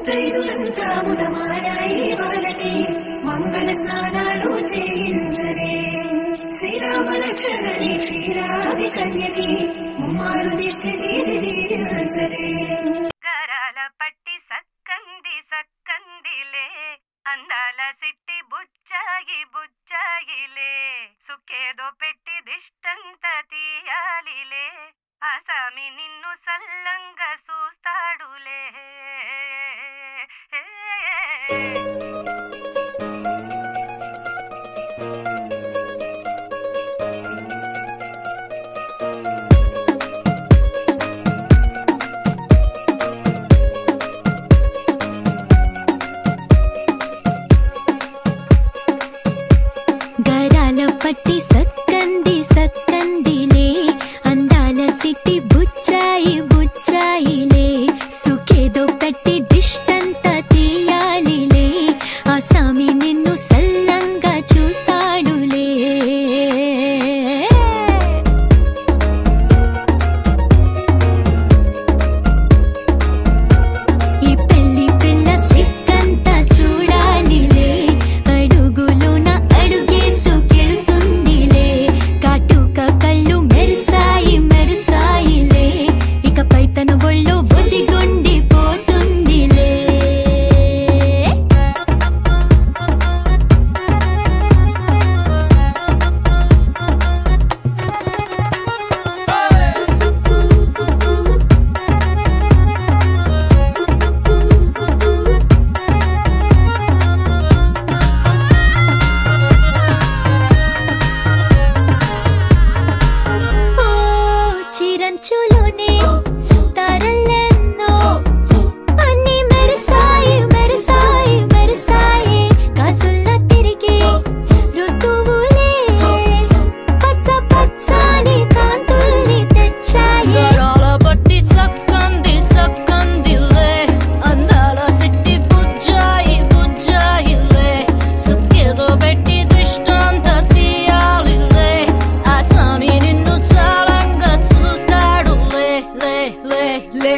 ముత్తైదులంతా ముదమాడాయి వాళ్ళకి మంగళ స్నానాలు చేయించరే శ్రీరామ లక్ష్మణి క్షీరాది కన్యకి ముమ్మారు దిష్టి తీరించరే గరాల పట్టి సక్కంది సక్కందిలే అందాల సిట్టి బుచ్చాయి బుచ్చాయిలే సుక్కేదో పెట్టి దిష్టంత తీయాలిలే ఆసామి నిన్ను సల్లంగా చూస్తాడులే గరాల పట్టి సక్కంది సక్కందిలే అందాల సిట్టి బుచ్చాయి బుచ్చాయిలే సుఖేదో పెట్టి దిష్టంత తీయాలిలే ఆసామి నిన్ను సల్లంగా చూస్తాడులే ఈ పెళ్లి పిల్ల సిక్కంతా చూడాలిలే అడుగులోన అడుగేసుకెళ్తుందిలే కాటుక కళ్ళు మెరిసాయి మెరిసాయిలే ఇకపై తన ఒళ్ళు ఒదిగొండిపోతుందిలే ఓ చిరంచులోనే తారలెన్నో అన్ని మెరిసాయి మెరిసాయి మెరిసాయి కాసుల్ల తిరిగి ఋతువులే పచ్చ పచ్చని కాంతుల్ని తెచ్చాయి గరాల పట్టి సక్కంది సక్కందిలే అందాల సిట్టి బుజ్జాయి బుజ్జాయిలే సుక్కేదో పెట్టి దిష్టంత తీయాలిలే ఆసామి నిన్ను చాలంగా చూస్తాడులే లే లే లే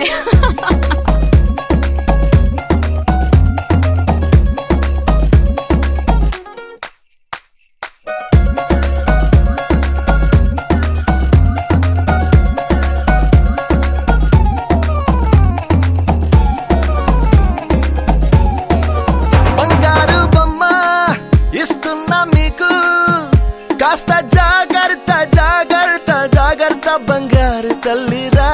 బంగారు బొమ్మ ఇస్తున్నా మీకు కాస్త జాగ్రత్త జాగ్రత్త జాగ్రత్త బంగారు తల్లిరా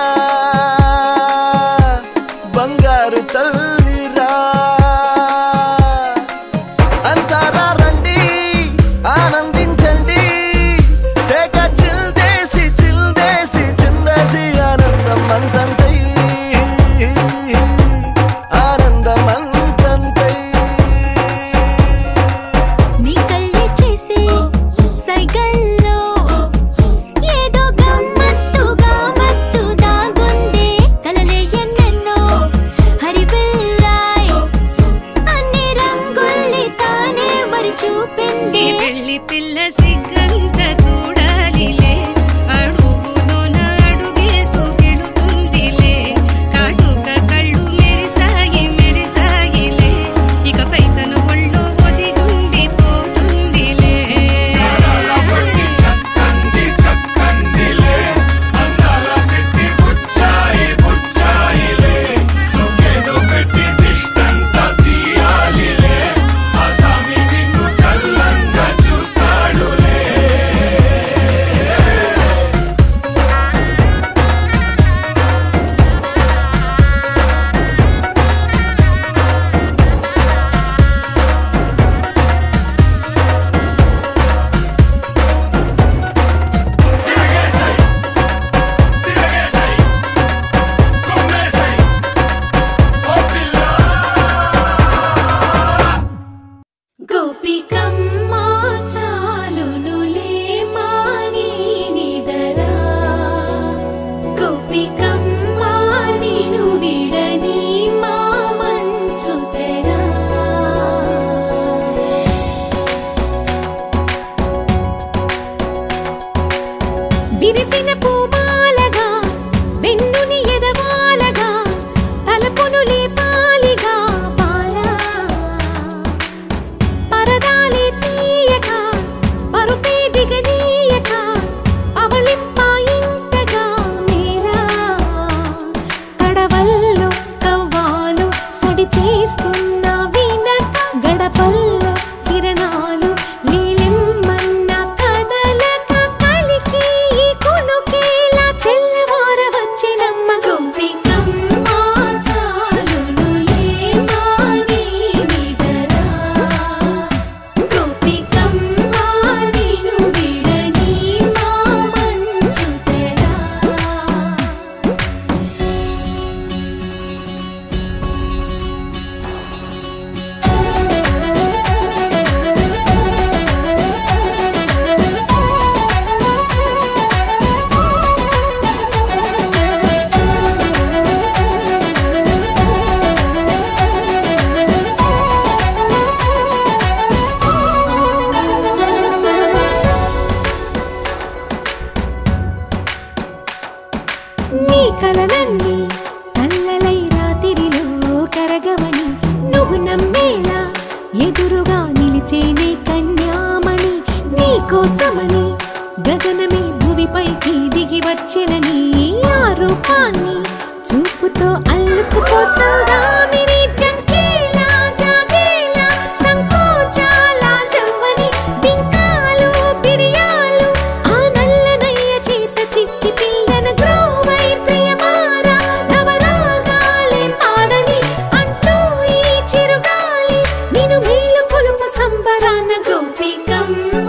చూపుతో అల్లుకుపోసౌదామిని జంకేలా జాగేలా సంకోచాల జవ్వని బింకాలు బిరియాలు ఆ నల్లనయ్య చేత చిక్కి పిల్లన గ్రోవై ప్రియమారా నవరాగాలే పాడని అంటూ ఈ చిరుగాలి నిన్ను మేలు కొలుపు సంబరాన గోపికమ్మ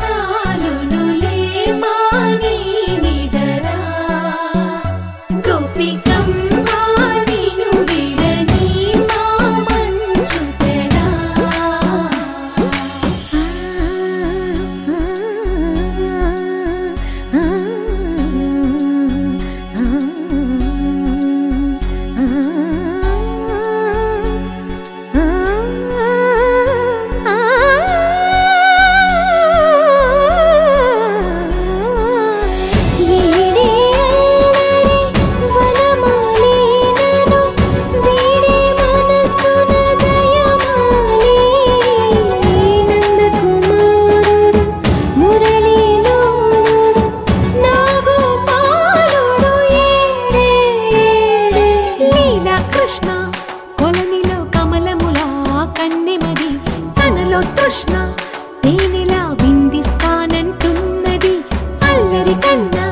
చాలునులే మాని నిదరా గోపికమ్మ నిన్ను విడని మా మంచు తెరా తృష్ణ తేనెలా విందిస్తానంటున్నది అల్లరి కన్నా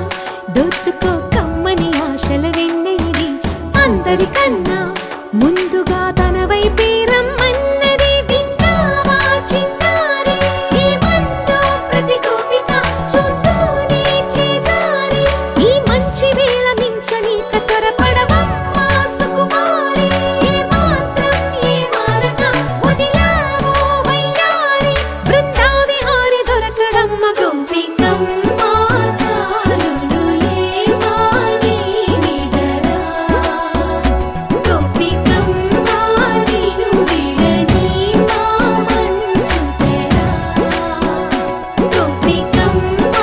దోచుకో కమ్మని ఆశల వెన్నెయిది అందరికన్నా ముందుగా తన వైపే రమ్మన్నది విన్నావా చిన్నారి ఏమందో ప్రతి గోపిక చూస్తూనే చేజారి ఈ మంచి వేళ మించని కతరపడవమ్మా సుకుమారి ఏ మాత్రం ఏ మారక వదిలావో వయ్యారి బృందావిహారి దొరకడమ్మ గోపికమ్మ చాలునులే మాని నిదరా గోపికమ్మ నిన్ను విడని మా మంచు తెరా గోపికమ్మ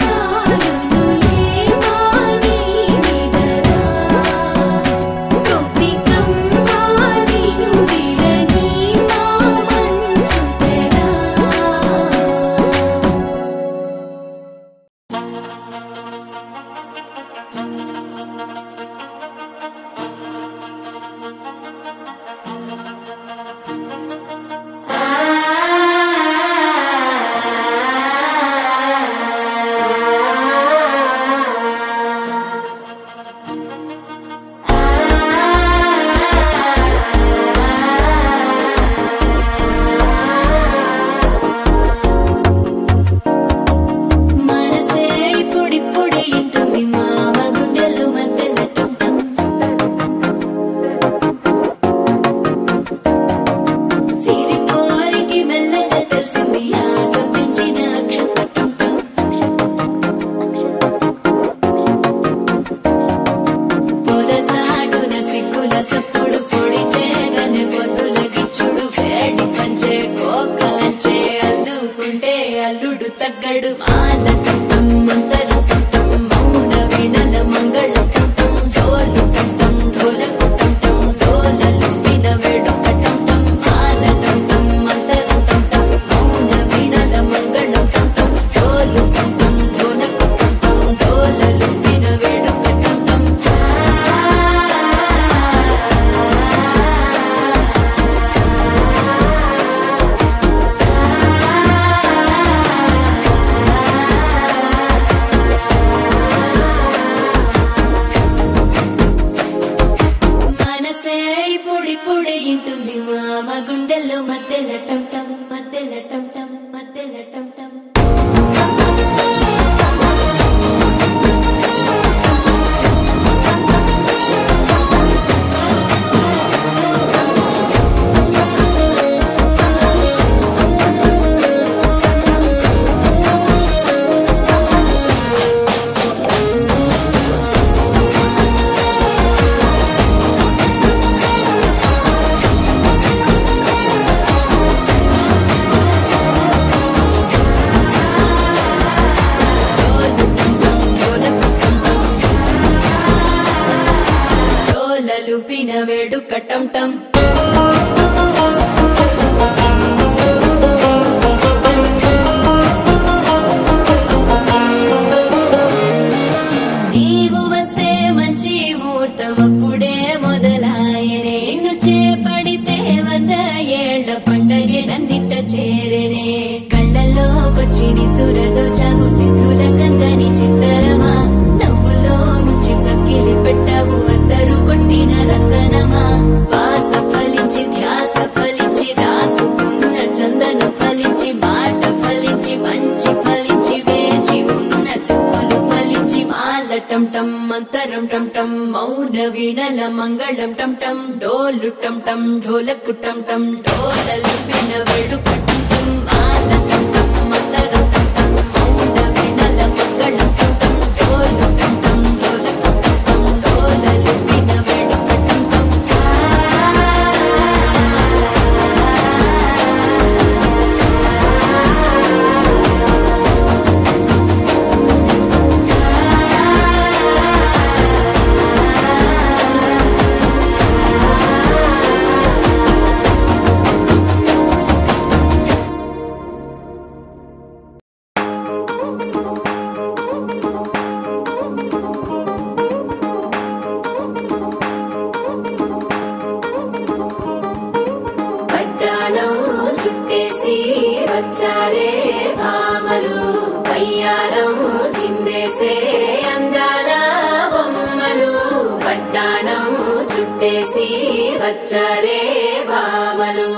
చాలునులే మాని నిదరా గోపికమ్మ నిన్ను విడని మా మంచు తెరా మనసే ఇప్పుడిప్పుడే ఇంటుంది మామ గుండెల్లో మధ్యలటం సిరిపోరికి మెల్లగా తెలిసింది ఆశ పెంచిన అక్షతటం పొదసాటున సిగ్గుల సప్పుడు పొడి చేయగానే పొద్దుల గిచ్చుడు వేడి పంచే కోకలంచే అల్లుకుంటే అల్లుడు తగ్గడు మాల టం మంతరు టం మౌన వీణల మంగళ టం డోలు టం డోలకు టం డోలలు విన వేడుక టం మాల టం మంతరు టం మౌన వీణల మంగళ టం డోలు టం డోలకు టం డోలలు విన వేడుక టం మనసే ఇప్పుడిప్పుడే ఇంటుంది మామ గుండెల్లో మధ్యలటం టం మధ్యలటం టం మధ్యలటం టం లుపిన వేడుక టం టం నీవు వస్తే మంచి ముహూర్తం ఆటం అప్పుడే మొదలాయనే నిన్ను చేపడితే 100 ఏళ్ల పండగే నన్నిట్ట చేరేనే కళ్ళల్లోకొచ్చి నిద్దురదోచావు సిద్ధుల కందని చిత్తరమా నవ్వులో ముంచి చక్కిలి పెట్టావు అద్దరు కొట్టిన రతనమా శ్వాస ఫలించి ధ్యాస ఫలించి రాసుకున్న చందన ఫలించి మాట ఫలించి మంచి ఫలించి వేచి ఉన్న చూపులు ఫలించి మాల టం టం మంతరం టం టం మౌన వీణల మంగళం టం టం డోలు టం టం ఢోలకు టం టం డోలలు విన వెడుక టం టం మాల టం టం మంతరం టం టం మౌన వీణల మంగళం టం టం డోలు టం టం ఢోలకు టం టం డోలలు విన వెడుక టం టం పట్టాణం చుట్టేసి వచ్చారే భామలు పయ్యారం చిందేసే అందాల బొమ్మలు పట్టాణం చుట్టేసి వచ్చారే భామలు